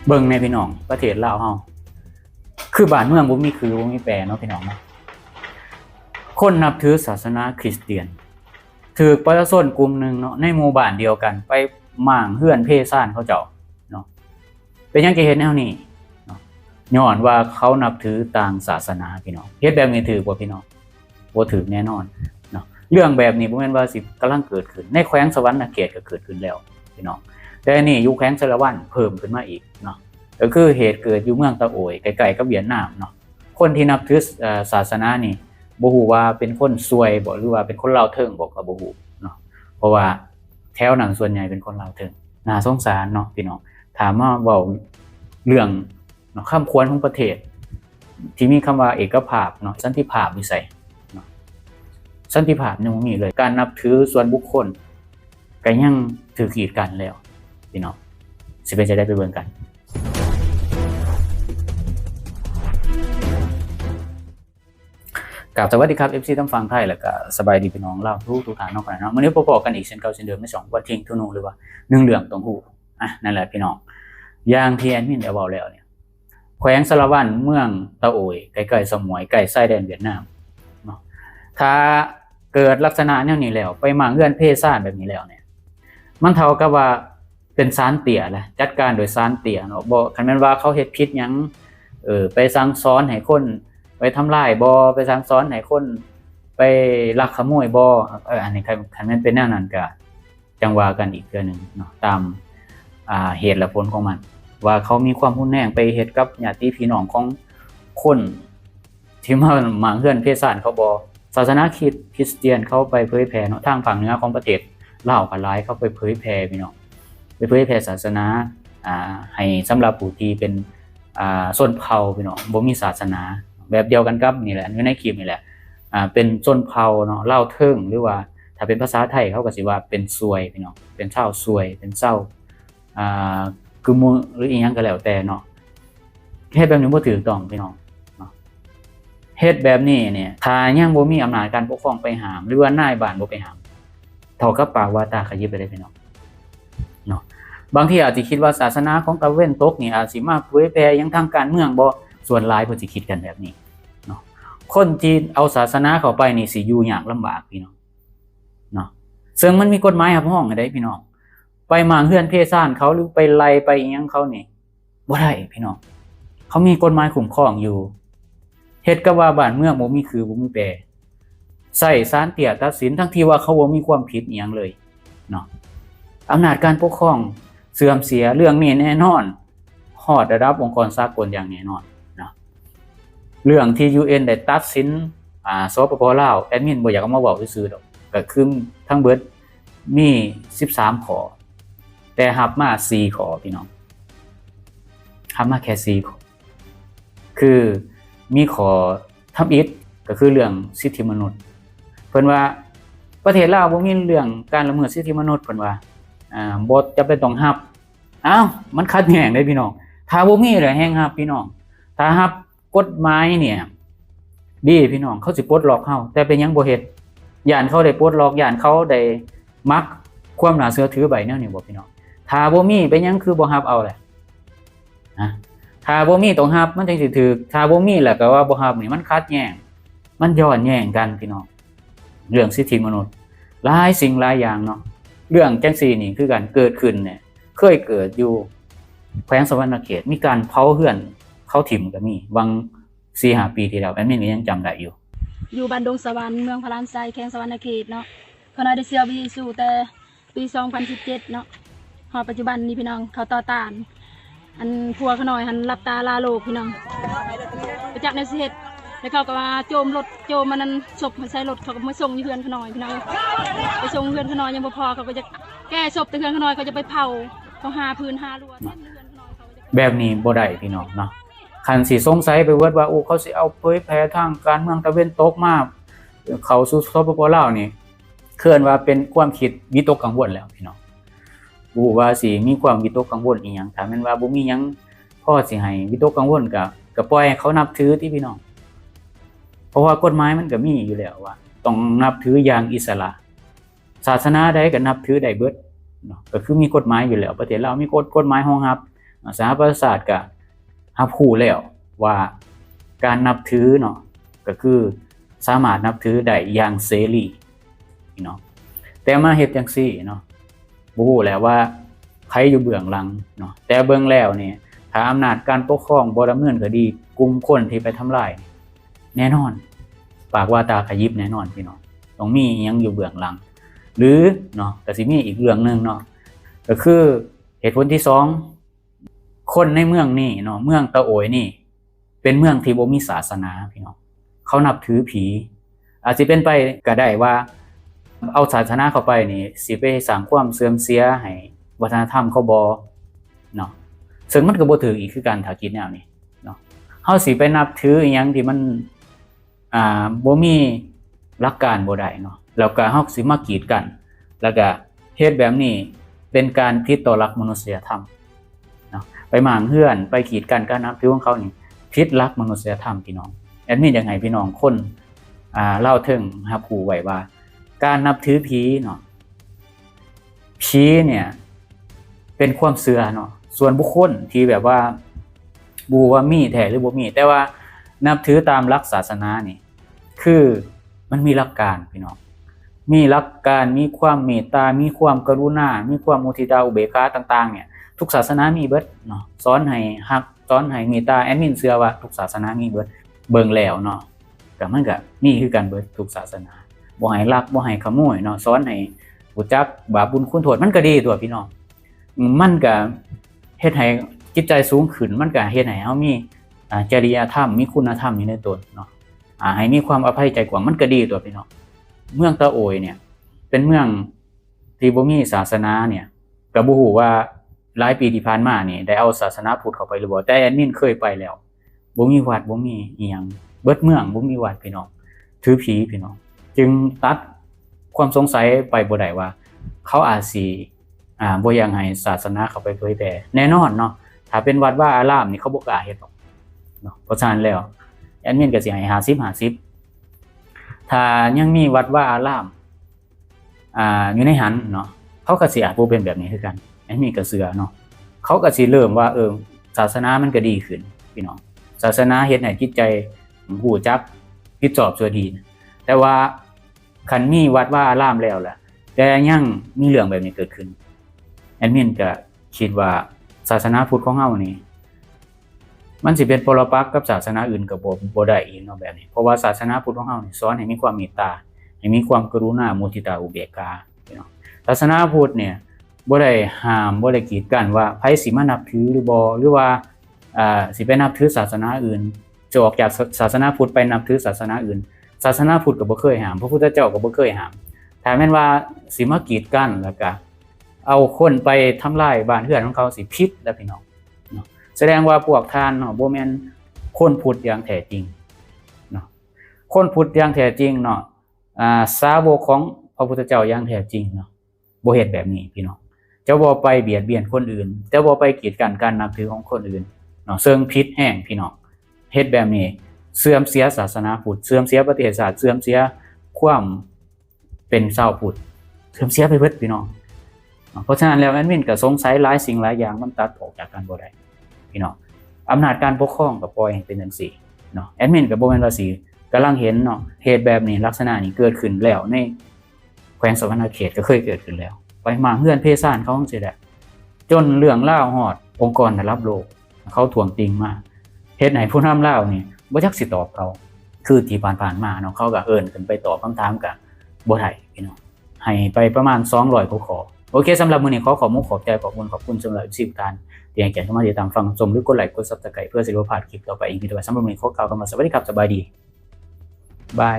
เบิ่งในพี่น้องประเทศลาวเฮาคือบ้านเมืองบ่มีคือบ่มีแปรเนาะพี่น้องเนาะคนนับถือศาสนาคริสเตียนถูกประชาชนกลุ่มหนึ่งเนาะในหมู่บ้านเดียวกันไปหม่างเฮือนเพศซ่านเขาเจ้าเนาะเป็นหยังจะเฮ็ดแนวนี้เนาะย้อนว่าเขานับถือต่างศาสนาพี่น้องเฮ็ดแบบนี้ถูกบ่พี่น้องบ่ถูกแน่นอนเนาะเรื่องแบบนี้บ่แม่นว่าสิกำลังเกิดขึ้นในแขวงสะหวรรณเขตก็เกิดขึ้นแล้วพี่น้องแต่นี่อยู่แขวงสะหวรรณเพิ่มขึ้นมาอีกเนาะก็คือเหตุเกิดอยู่เมืองตะโอยใกล้ๆกับเวียดนามเนาะคนที่นับถือศาสนานี่บ่ฮู้ว่าเป็นคนซวยบ่หรือว่าเป็นคนลาวเทิงบ่ก็บ่ฮู้เนาะเพราะว่าแถวนั้นส่วนใหญ่เป็นคนลาวเทิงน่าสงสารเนาะพี่น้องถามว่าเว้าเรื่องเนาะคำควรของประเทศที่มีคำว่าเอกภาพเนาะสันติภาพอยู่ไสเนาะสันติภาพยังบ่มีเลยการนับถือส่วนบุคคลก็ยังถือกีดกันแล้วพี่น้องสิเป็นจะได้ไปเบิ่งกันกับสวัสดีครับ FC ทั้งฟังไทยแล้วก็สบายดีพี่น้องลาวทุกท่านเนาะกันเนาะมื้อนี้พบกันอีกเช่นเก่าเช่นเดิมใน2วันทิ้งทุนูหรือว่า1เรื่องต้องฮู้นั่นแหละพี่น้องอย่างที่แอดมินได้เว้าแล้วเนี่ยแขวงสะหวรรณเมืองตะโอยใกล้ๆสมวยใกล้ชายแดนเวียดนามเนาะถ้าเกิดลักษณะแนวนี้แล้วไปหม่างเฮือนเพศซ่านแบบนี้แล้วเนี่ยมันเท่ากับว่าเป็นศาลเตี่ยแหละจัดการโดยศาลเตี่ยเนาะบ่คันแม่นว่าเขาเฮ็ดผิดหยังไปสั่งสอนให้คนไปทำลายบ่ไปสั่งสอนให้คนไปลักขโมยบ่อันนี้คันแม่นเป็นแนวนั้นก็จังว่ากันอีกเทื่อนึงเนาะตามเหตุและผลของมันว่าเขามีความรุนแรงไปเฮ็ดกับญาติพี่น้องของคนที่มาเฮือนเพศซ่านเขาบ่ศาสนาคริสเตียนเขาไปเผยแผ่เนาะทางฝั่งเหนือของประเทศลาวก็หลายเขาไปเผยแผ่พี่น้องไปเผยแผ่ศาสนาให้สำหรับผู้ที่เป็นชนเผ่าพี่น้องบ่มีศาสนาแบบเดียวกันกับนี่แหละอยู่ในคลิปนี่แหละเป็นชนเผ่าเนาะลาวเทิงหรือว่าถ้าเป็นภาษาไทยเขาก็สิว่าเป็นซวยพี่น้องเป็นชาวซวยเป็นเจ้าคือมือหรืออีหยังก็แล้วแต่เนาะเฮ็ดแบบนี้บ่ถูกต้องพี่น้องเนาะเฮ็ดแบบนี้เนี่ยถ้ายังบ่มีอำนาจการปกครองไปห้ามหรือว่านายบ้านบ่ไปห้ามเท่ากับปากว่าตาขยิบไปเลยพี่น้องเนาะบางทีอาจสิคิดว่าศาสนาของตะเว้นตกนี่อาจสิมาเผยแผ่ยังทางการเมืองบ่ส่วนหลายเพิ่นสิคิดกันแบบนี้เนาะคนที่เอาศาสนาเข้าไปนี่สิอยู่ยากลำบากพี่น้องเนาะซึ่งมันมีกฎหมายรับรองได้พี่น้องไปหม่างเฮือนเพศซ่านเขาหรือไปไล่ไปอิหยังเขานี่บ่ได้พี่น้องเขามีกฎหมายคุ้มครองอยู่เฮ็ดกับว่าบ้านเมืองบ่มีคือบ่มีแปรใช้ศาลเตี่ยตัดสินทั้งที่ว่าเขาบ่มีความผิดอิหยังเลยเนาะอำนาจการปกครองเสื่อมเสียเรื่องนี้แน่นอนฮอดระดับองค์กรสากลอย่างแน่นอนเนาะเรื่องที่ UN ได้ตัดสินสปป.ลาวแอดมินบ่อยากเอามาเว้าซื่อๆดอกก็คือทั้งเบิดมี13ข้อแต่รับมา4ข้อพี่น้องรับมาแค่4ข้อคือมีข้อทำอิฐก็คือเรื่องสิทธิมนุษย์เพิ่นว่าประเทศลาวบ่มีเรื่องการละเมิดสิทธิมนุษย์เพิ่นว่าบ่จำเป็นต้องรับอ้าวมันขัดแย้งเด้พี่น้องถ้าบ่มีแล้วแฮงรับพี่น้องถ้ารับกฎหมายเนี่ยดีพี่น้องเขาสิปลดล็อกเฮาแต่เป็นหยังบ่เฮ็ดย่านเขาได้ปลดล็อกย่านเขาได้มักความน่าเชื่อถือใบแนวนี้บ่พี่น้องถ้าบ่มีเป็นหยังคือบ่รับเอาแหละถ้าบ่มีต้องรับมันจังสิถูกถ้าบ่มีแล้วก็ว่าบ่รับนี่มันขัดแย้งมันย้อนแย้งกันพี่น้องเรื่องสิทธิมนุษย์หลายสิ่งหลายอย่างเนาะเรื่องจังซี่นี่คือการเกิดขึ้นเนี่ยเคยเกิดอยู่แขวงสะหวรรณเขตมีการเผาเฮือนเขาถิ่มก็มีบาง 4-5 ปีที่แล้วแอดมินก็ยังจำได้อยู่บ้านดงสวรรค์เมืองพระลานไซแขวงสะหวรรณเขตเนาะเขาได้เสียบีสู่แต่ปี2017เนาะฮอดปัจจุบันนี้พี่น้องเขาต่อต้านอันพัวเขาหน่อยหันรับตาลาโลกพี่น้องไปจักในสิเฮ็ดแล้วเขาก็ว่าโจมรถโจมมันนั้นศพมันใช้รถเขาก็มาส่งอยู่เฮือนเขาหน่อยพี่น้องไปส่งเฮือนเขาหน่อยยังบ่พอเขาก็จะแก้ศพแต่เฮือนเขาหน่อยเขาจะไปเผาเขาหาพื้นหารั้วแบบนี้บ่ได้พี่น้องเนาะคันสิสงสัยไปเวิดว่าโอ้เขาสิเอาเผยแพร่ทางการเมืองตะเวนตกมาเขาสู่สปป.ลาวนี่เคลื่อนว่าเป็นความคิดวิตกกังวลแล้วพี่น้องบ่ว่าสิมีความวิตกกังวลอีหยังถ้าแม่นว่าบ่มีหยังพอสิให้วิตกกังวลก็ปล่อยให้เขานับถือที่พี่น้องเพราะว่ากฎหมายมันก็มีอยู่แล้วว่าต้องนับถืออย่างอิสระศาสนาใดก็นับถือได้เบิดเนาะก็คือมีกฎหมายอยู่แล้วประเทศลาวมีกฎหมายรองรับ สหประชาชาติก็รับรู้แล้วว่าการนับถือเนาะก็คือสามารถนับถือได้อย่างเสรีพี่น้องแต่มาเฮ็ดจังซี่เนาะบ่ฮู้แหละว่าใครอยู่เบื้องหลังเนาะแต่เบิ่งแล้วนี่ถ้าอำนาจการปกครองบ่ดำเนินคดีกลุ่มคนที่ไปทำลายแน่นอนปากว่าตาขยิบแน่นอนพี่น้องต้องมีอิหยังอยู่เบื้องหลังหรือเนาะก็สิมีอีกเรื่องนึงเนาะก็คือเหตุผลที่2คนในเมืองนี้เนาะเมืองตะโอยนี่เป็นเมืองที่บ่มีศาสนาพี่น้องเขานับถือผีอาจสิเป็นไปก็ได้ว่าเอาศาสนาเข้าไปนี่สิไปสร้างความเสื่อมเสียให้วัฒนธรรมเขาบ่เนาะซึ่งมันก็บ่ถูกอีกคือกันถ้าคิดแนวนี้เนาะเฮาสิไปนับถืออิหยังที่มันบ่มีหลักการบ่ได้เนาะแล้วก็เฮาสิมากีดกันแล้วก็เฮ็ดแบบนี้เป็นการผิดต่อหลักมนุษยธรรมเนาะไปหมางเฮือนไปกีดกันการนับถือของเขานี่ผิดหลักมนุษยธรรมพี่น้องแอดมินอยากให้พี่น้องคนเล่าถึงรับรู้ไว้ว่าการนับถือผีเนาะผีเนี่ยเป็นความเชื่อเนาะส่วนบุคคลที่แบบว่าบูว่ามีแท้หรือบ่มีแต่ว่านับถือตามหลักศาสนานี่คือมันมีหลักการพี่น้องมีหลักการมีความเมตตามีความกรุณามีความมุทิตาอุเบกขาต่างๆเนี่ยทุกศาสนามีเบิดเนาะสอนให้ฮักสอนให้เมตตาแอดมินเชื่อว่าทุกศาสนามีเบิดเบิ่งแล้วเนาะก็มันก็มีคือกันเบิดทุกศาสนาบ่ให้ลักบ่ให้ขโมยเนาะสอนให้รู้จักบาปบุญคุณโทษมันก็ดีตัวพี่น้องมันก็เฮ็ดให้จิตใจสูงขึ้นมันก็เฮ็ดให้เฮามีจริยธรรมมีคุณธรรมอยู่ในตนเนาะให้มีความอภัยใจกว้างมันก็ดีตัวพี่น้องเมืองตะโอยเนี่ยเป็นเมืองที่บ่มีศาสนาเนี่ยก็บ่ฮู้ว่าหลายปีที่ผ่านมานี่ได้เอาศาสนาพุทธเข้าไปหรือบ่แต่แอดมินเคยไปแล้วบ่มีวัดบ่มีอีหยังเบิดเมืองบ่มีวัดพี่น้องถือผีพี่น้องจึงตัดความสงสัยไปบ่ได้ว่าเขาอาจสิบ่อยากให้ศาสนาเข้าไปเผยแพร่แน่นอนเนาะถ้าเป็นวัดว่าอารามนี่เขาบ่กล้าเฮ็ดหรอกเนาะเพราะฉะนั้นแล้วแอดมินก็สิให้50-50ถ้ายังมีวัดว่าอารามอยู่ในหันเนาะเขาก็สิอาจบ่เป็นแบบนี้คือกันแอดมินก็เชื่อเนาะเขาก็สิเริ่มว่าศาสนามันก็ดีขึ้นพี่น้องศาสนาเฮ็ดให้จิตใจรู้จักผิดชอบชั่วดีแต่ว่าคันมีวัดว่าอารามแล้วล่ะแต่ยังมีเรื่องแบบนี้เกิดขึ้นแอดมินก็คิดว่าศาสนาพุทธของเฮานี่มันสิเป็นปรปักษ์กับศาสนาอื่นก็บ่ได้อีกเนาะแบบนี้เพราะว่าศาสนาพุทธของเฮานี่สอนให้มีความเมตตาให้มีความกรุณามุทิตาอุเบกขาพี่น้องศาสนาพุทธเนี่ยบ่ได้ห้ามบ่ได้กีดกันว่าไผสิมานับถือหรือบ่หรือว่าสิไปนับถือศาสนาอื่นจะออกจากศาสนาพุทธไปนับถือศาสนาอื่นศาสนาพุทธก็บ่เคยห้ามพระพุทธเจ้าก็บ่เคยห้ามถ้าแม่นว่าสิมากีดกันแล้วก็เอาคนไปทำลายบ้านเรือนของเขาสิผิดแล้วพี่น้องเนาะแสดงว่าพวกท่านเนาะบ่แม่นคนพุทธอย่างแท้จริงเนาะคนพุทธอย่างแท้จริงเนาะสาวกของพระพุทธเจ้าอย่างแท้จริงเนาะบ่เฮ็ดแบบนี้พี่น้องจะบ่ไปเบียดเบียนคนอื่นจะบ่ไปกีดกันการนับถือของคนอื่นเนาะซึ่งผิดแห้งพี่น้องเฮ็ดแบบนี้เสื่อมเสียศาสนาพุทธเสื่อมเสียประเทศชาติเสื่อมเสียความเป็นชาวพุทธเสื่อมเสียไปเบิดพี่น้องเพราะฉะนั้นแล้วแอดมินก็สงสัยหลายสิ่งหลายอย่างมันตัดออกจากกันบ่ได้พี่น้องอำนาจการปกครองก็ปล่อยให้เป็นจังซี่เนาะแอดมินก็บ่แม่นว่าสิกำลังเห็นเนาะเหตุแบบนี้ลักษณะนี้เกิดขึ้นแล้วในแขวงสวรรณเขตก็เคยเกิดขึ้นแล้วไปมาเฮือนเพศซ่านเขาจังซี่แหละจนเรื่องราวฮอดองค์กรระดับโลกเขาถ่วงติงมาเฮ็ดให้ผู้นำลาวนี่บ่จักสิตอบเขาคือที่ผ่านมาเนาะเขาก็เอิ้นขึ้นไปตอบคำถามก็บ่ได้พี่น้องให้ไปประมาณ200กว่าข้อโอเคสำหรับมื้อนี้ขอมุกขอบใจขอบคุณสำหรับ10ท่านที่ให้เกียรติเข้ามาติดตามฟังชมหรือกดไลค์กด Subscribe เพื่อสิได้บ่พลาดคลิปต่อไปอีกทีต่อไปสำหรับมื้อนี้ขอกล่าวคำว่าสวัสดีครับสบายดีบาย